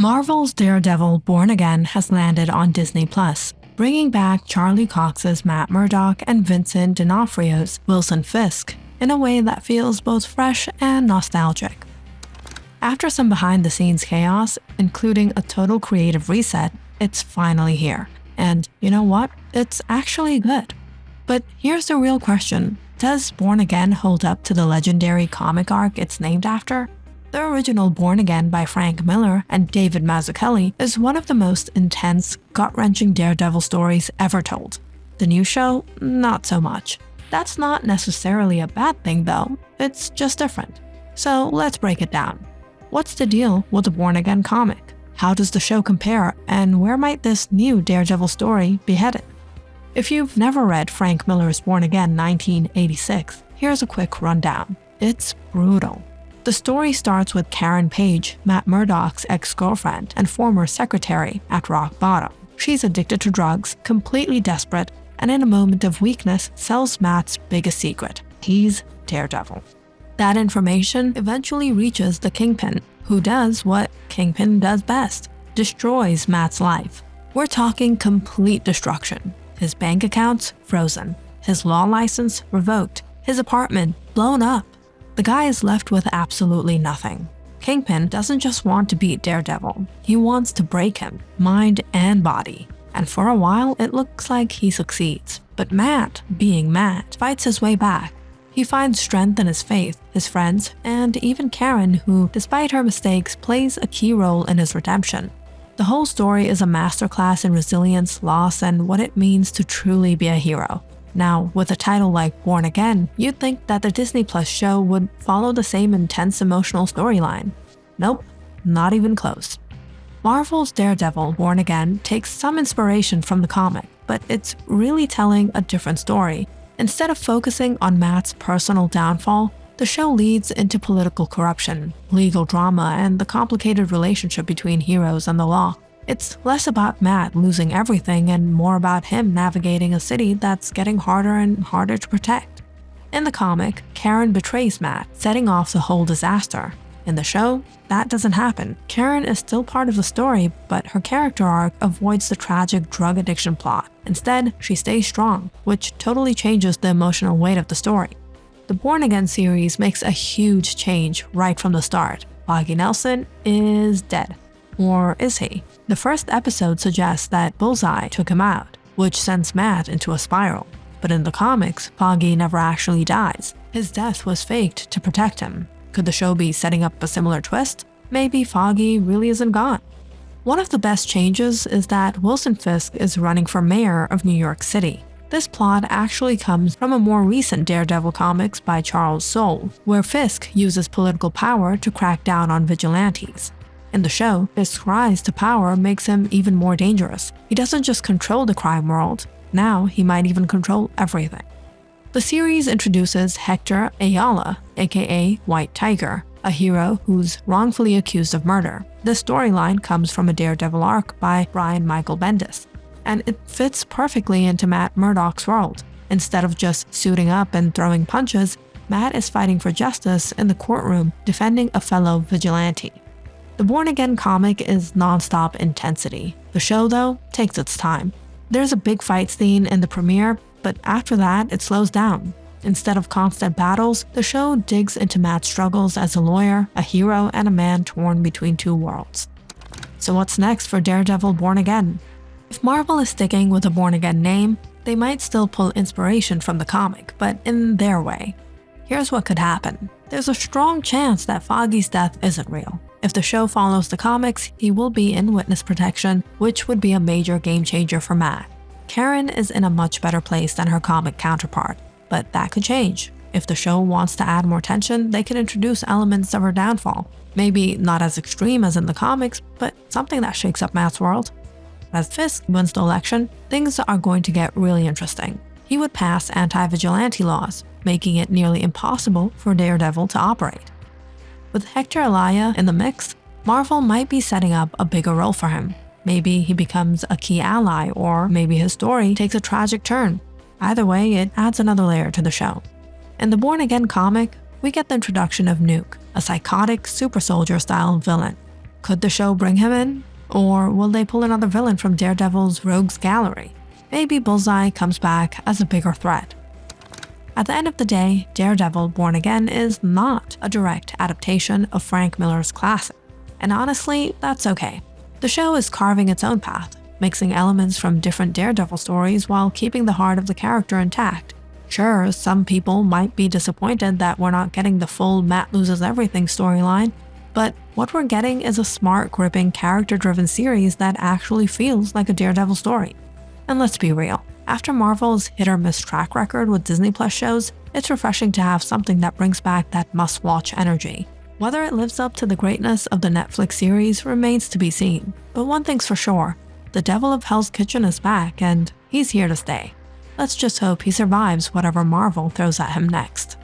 Marvel's Daredevil Born Again has landed on disneyplus, bringing back Charlie Cox's Matt Murdock and Vincent D'Onofrio's Wilson Fisk in a way that feels both fresh and nostalgic. After some behind-the-scenes chaos, including a total creative reset, it's finally here. And you know what? It's actually good. But here's the real question. Does Born Again hold up to the legendary comic arc it's named after? The original Born Again by Frank Miller and David Mazzucchelli is one of the most intense, gut-wrenching Daredevil stories ever told. The new show, not so much. That's not necessarily a bad thing though, it's just different. So let's break it down. What's the deal with the Born Again comic? How does the show compare, and where might this new Daredevil story be headed? If you've never read Frank Miller's Born Again 1986, here's a quick rundown. It's brutal. The story starts with Karen Page, Matt Murdock's ex-girlfriend and former secretary, at rock bottom. She's addicted to drugs, completely desperate, and in a moment of weakness sells Matt's biggest secret. He's Daredevil. That information eventually reaches the Kingpin, who does what Kingpin does best, destroys Matt's life. We're talking complete destruction. His bank accounts frozen, his law license revoked, his apartment blown up. The guy is left with absolutely nothing. Kingpin doesn't just want to beat Daredevil, he wants to break him, mind and body. And for a while, it looks like he succeeds. But Matt, being Matt, fights his way back. He finds strength in his faith, his friends, and even Karen, who, despite her mistakes, plays a key role in his redemption. The whole story is a masterclass in resilience, loss, and what it means to truly be a hero. Now, with a title like Born Again, you'd think that the Disney Plus show would follow the same intense emotional storyline. Nope, not even close. Marvel's Daredevil Born Again takes some inspiration from the comic, but it's really telling a different story. Instead of focusing on Matt's personal downfall, the show leads into political corruption, legal drama, and the complicated relationship between heroes and the law. It's less about Matt losing everything and more about him navigating a city that's getting harder and harder to protect. In the comic, Karen betrays Matt, setting off the whole disaster. In the show, that doesn't happen. Karen is still part of the story, but her character arc avoids the tragic drug addiction plot. Instead, she stays strong, which totally changes the emotional weight of the story. The Born Again series makes a huge change right from the start. Foggy Nelson is dead. Or is he? The first episode suggests that Bullseye took him out, which sends Matt into a spiral. But in the comics, Foggy never actually dies. His death was faked to protect him. Could the show be setting up a similar twist? Maybe Foggy really isn't gone. One of the best changes is that Wilson Fisk is running for mayor of New York City. This plot actually comes from a more recent Daredevil comics by Charles Soule, where Fisk uses political power to crack down on vigilantes. In the show, Fisk's rise to power makes him even more dangerous. He doesn't just control the crime world, now he might even control everything. The series introduces Hector Ayala, aka White Tiger, a hero who's wrongfully accused of murder. This storyline comes from a Daredevil arc by Brian Michael Bendis, and it fits perfectly into Matt Murdock's world. Instead of just suiting up and throwing punches, Matt is fighting for justice in the courtroom, defending a fellow vigilante. The Born Again comic is non-stop intensity. The show, though, takes its time. There's a big fight scene in the premiere, but after that, it slows down. Instead of constant battles, the show digs into Matt's struggles as a lawyer, a hero, and a man torn between two worlds. So what's next for Daredevil Born Again? If Marvel is sticking with the Born Again name, they might still pull inspiration from the comic, but in their way. Here's what could happen. There's a strong chance that Foggy's death isn't real. If the show follows the comics, he will be in witness protection, which would be a major game changer for Matt. Karen is in a much better place than her comic counterpart, but that could change. If the show wants to add more tension, they could introduce elements of her downfall. Maybe not as extreme as in the comics, but something that shakes up Matt's world. As Fisk wins the election, things are going to get really interesting. He would pass anti-vigilante laws, making it nearly impossible for Daredevil to operate. With Hector Ayala in the mix, Marvel might be setting up a bigger role for him. Maybe he becomes a key ally, or maybe his story takes a tragic turn. Either way, it adds another layer to the show. In the Born Again comic, we get the introduction of Nuke, a psychotic super soldier style villain. Could the show bring him in? Or will they pull another villain from Daredevil's rogues gallery? Maybe Bullseye comes back as a bigger threat. At the end of the day, Daredevil Born Again is not a direct adaptation of Frank Miller's classic. And honestly, that's okay. The show is carving its own path, mixing elements from different Daredevil stories while keeping the heart of the character intact. Sure, some people might be disappointed that we're not getting the full Matt loses everything storyline, but what we're getting is a smart, gripping, character-driven series that actually feels like a Daredevil story. And let's be real, after Marvel's hit-or-miss track record with Disney Plus shows, it's refreshing to have something that brings back that must-watch energy. Whether it lives up to the greatness of the Netflix series remains to be seen, but one thing's for sure, the Devil of Hell's Kitchen is back and he's here to stay. Let's just hope he survives whatever Marvel throws at him next.